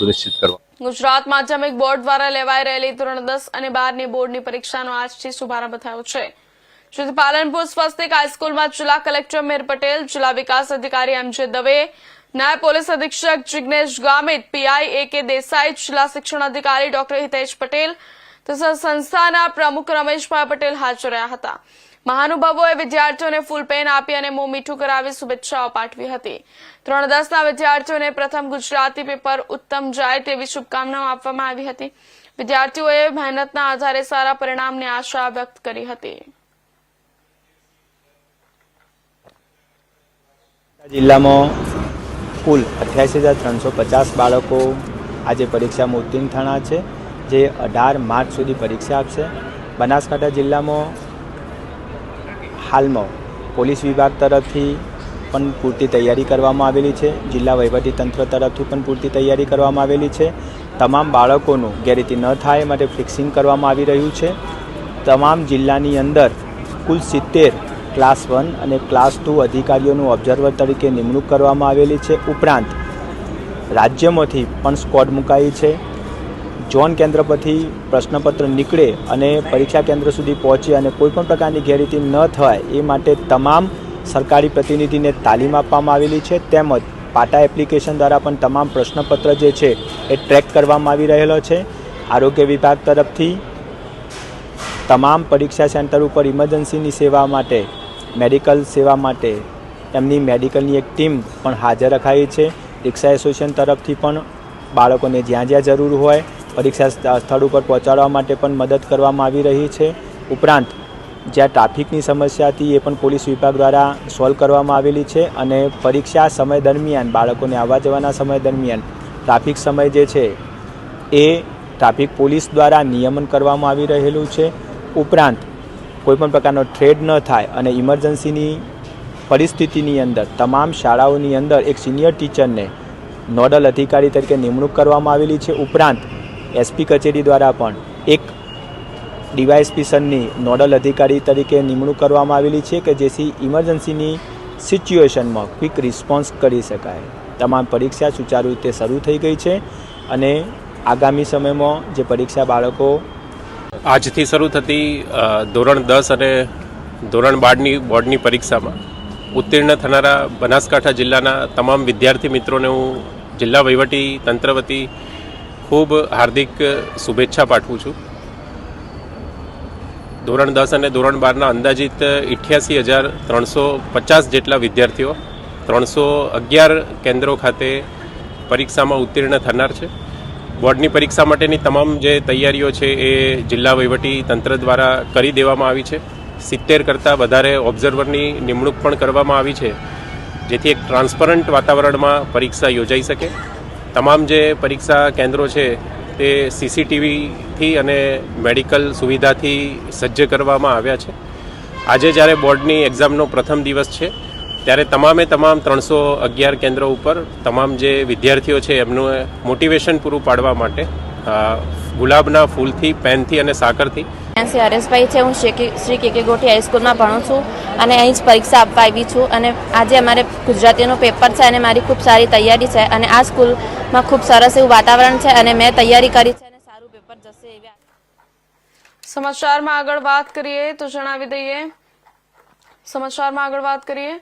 સુનિશ્ચિત કરવા। ગુજરાત માધ્યમિક બોર્ડ દ્વારા લેવાઈ રહેલી ધોરણ 10 અને 12ની બોર્ડની પરીક્ષાનો આજથી શુભારંભ થયો છે। જેથી પાલનપુર સ્વસ્તિક હાઈસ્કૂલમાં જિલ્લા કલેક્ટર મેર પટેલ, જિલ્લા વિકાસ અધિકારી એમ.જે. દવે, નાયબ પોલીસ અધિક્ષક જિગ્નેશ ગામિત, પીઆઈ એ.કે. દેસાઈ, જિલ્લા શિક્ષણ અધિકારી ડોક્ટર હિતેશ પટેલ તથા સંસ્થાના પ્રમુખ રમેશભાઈ પટેલ હાજર રહ્યા હતા। મહાનુભાવોએ વિદ્યાર્થીઓને ફૂલ પેન આપી અને મોં મીઠું કરાવી શુભેચ્છાઓ પાઠવી હતી। ધોરણ 10ના વિદ્યાર્થીઓને પ્રથમ ગુજરાતી પેપર ઉત્તમ જાય તેવી શુભકામનાઓ આપવામાં આવી હતી। વિદ્યાર્થીઓએ મહેનતના આધારે સારા પરિણામની આશા વ્યક્ત કરી હતી। જિલ્લામાં કુલ 88,350 બાળકો આજે પરીક્ષામાં ઉત્તીર્ણ થયા છે, જે 18 માર્ચ સુધી પરીક્ષા આપશે। બનાસકાંઠા જિલ્લામાં હાલમાં પોલીસ વિભાગ તરફથી પણ પૂરતી તૈયારી કરવામાં આવેલી છે, જિલ્લા વહીવટીતંત્ર તરફથી પણ પૂરતી તૈયારી કરવામાં આવેલી છે। તમામ બાળકોનું ગેરરીતિ ન થાય માટે ફિક્સિંગ કરવામાં આવી રહ્યું છે। તમામ જિલ્લાની અંદર કુલ 70 ક્લાસ 1 અને ક્લાસ 2 અધિકારીઓનું ઓબ્ઝર્વર તરીકે નિમણૂક કરવામાં આવેલી છે। ઉપરાંત રાજ્યમાંથી પણ સ્કોડ મુકાઈ છે। ઝોન કેન્દ્ર પરથી પ્રશ્નપત્ર નીકળે અને પરીક્ષા કેન્દ્ર સુધી પહોંચે અને કોઈપણ પ્રકારની ગેરરીતિ ન થાય એ માટે તમામ સરકારી પ્રતિનિધિને તાલીમ આપવામાં આવેલી છે। તેમજ પાટા એપ્લિકેશન દ્વારા પણ તમામ પ્રશ્નપત્ર જે છે એ ટ્રેક કરવામાં આવી રહેલો છે। આરોગ્ય વિભાગ તરફથી તમામ પરીક્ષા સેન્ટર ઉપર ઇમરજન્સીની સેવા માટે, મેડિકલ સેવા માટે એમની મેડિકલની એક ટીમ પણ હાજર રખાઈ છે। રિક્ષા એસોસિએશન તરફથી પણ બાળકોને જ્યાં જ્યાં જરૂર હોય પરીક્ષા સ્થળ ઉપર પહોંચાડવા માટે પણ મદદ કરવામાં આવી રહી છે। ઉપરાંત જ્યાં ટ્રાફિકની સમસ્યા હતી એ પણ પોલીસ વિભાગ દ્વારા સોલ્વ કરવામાં આવેલી છે અને પરીક્ષા સમય દરમિયાન બાળકોને આવવા જવાના સમય દરમિયાન ટ્રાફિક સમય જે છે એ ટ્રાફિક પોલીસ દ્વારા નિયમન કરવામાં આવી રહેલું છે। ઉપરાંત કોઈપણ પ્રકારનો થ્રેડ ન થાય અને ઇમરજન્સીની પરિસ્થિતિની અંદર તમામ શાળાઓની અંદર એક સિનિયર ટીચરને નોડલ અધિકારી તરીકે નિમણૂક કરવામાં આવેલી છે। ઉપરાંત એસપી કચેરી દ્વારા પણ એક ડીવાયએસપી સરની નોડલ અધિકારી તરીકે નિમણૂક કરવામાં આવેલી છે કે જેથી ઇમરજન્સીની સિચ્યુએશનમાં ક્વિક રિસ્પોન્સ કરી શકાય। તમામ પરીક્ષા સુચારુ રીતે શરૂ થઈ ગઈ છે અને આગામી સમયમાં જે પરીક્ષા બાળકો આજથી શરૂ થતી ધોરણ 10 અને ધોરણ 12ની બોર્ડની પરીક્ષામાં ઉત્તીર્ણ થનારા બનાસકાંઠા જિલ્લાના તમામ વિદ્યાર્થી મિત્રોને હું જિલ્લા વહીવટી તંત્ર વતી ખૂબ હાર્દિક શુભેચ્છા પાઠવું છું। ધોરણ 10 અને ધોરણ 12ના અંદાજિત 88,350 જેટલા વિદ્યાર્થીઓ 311 કેન્દ્રો ખાતે પરીક્ષામાં ઉત્તીર્ણ થનાર છે। બોર્ડની પરીક્ષા માટેની તમામ જે તૈયારીઓ છે એ જિલ્લા વહીવટી તંત્ર દ્વારા કરી દેવામાં આવી છે। 70 કરતાં વધારે ઓબ્ઝર્વરની નિમણૂક પણ કરવામાં આવી છે, જેથી એક ટ્રાન્સપરન્ટ વાતાવરણમાં પરીક્ષા યોજાઈ શકે। તમામ જે પરીક્ષા કેન્દ્રો છે તે સીસીટીવીથી અને મેડિકલ સુવિધાથી સજ્જ કરવામાં આવ્યા છે। આજે જ્યારે બોર્ડની એક્ઝામનો પ્રથમ દિવસ છે ત્યારે તમામ 311 કેન્દ્રો ઉપર તમામ જે વિદ્યાર્થીઓ છે એમનું મોટિવેશન પૂરું પાડવા માટે ગુલાબના ફૂલથી, પેનથી અને સાકરથી હરેશભાઈ છે। હું શ્રી કે ગોઠી હાઈસ્કૂલમાં ભણું છું અને અહીં જ પરીક્ષા આપવા આવી છું અને આજે અમારે ગુજરાતીનું પેપર છે અને મારી ખૂબ સારી તૈયારી છે અને આ સ્કૂલમાં ખૂબ સરસ એવું વાતાવરણ છે અને મેં તૈયારી કરી છે અને સારું પેપર જશે એવી। સમાચારમાં આગળ વાત કરીએ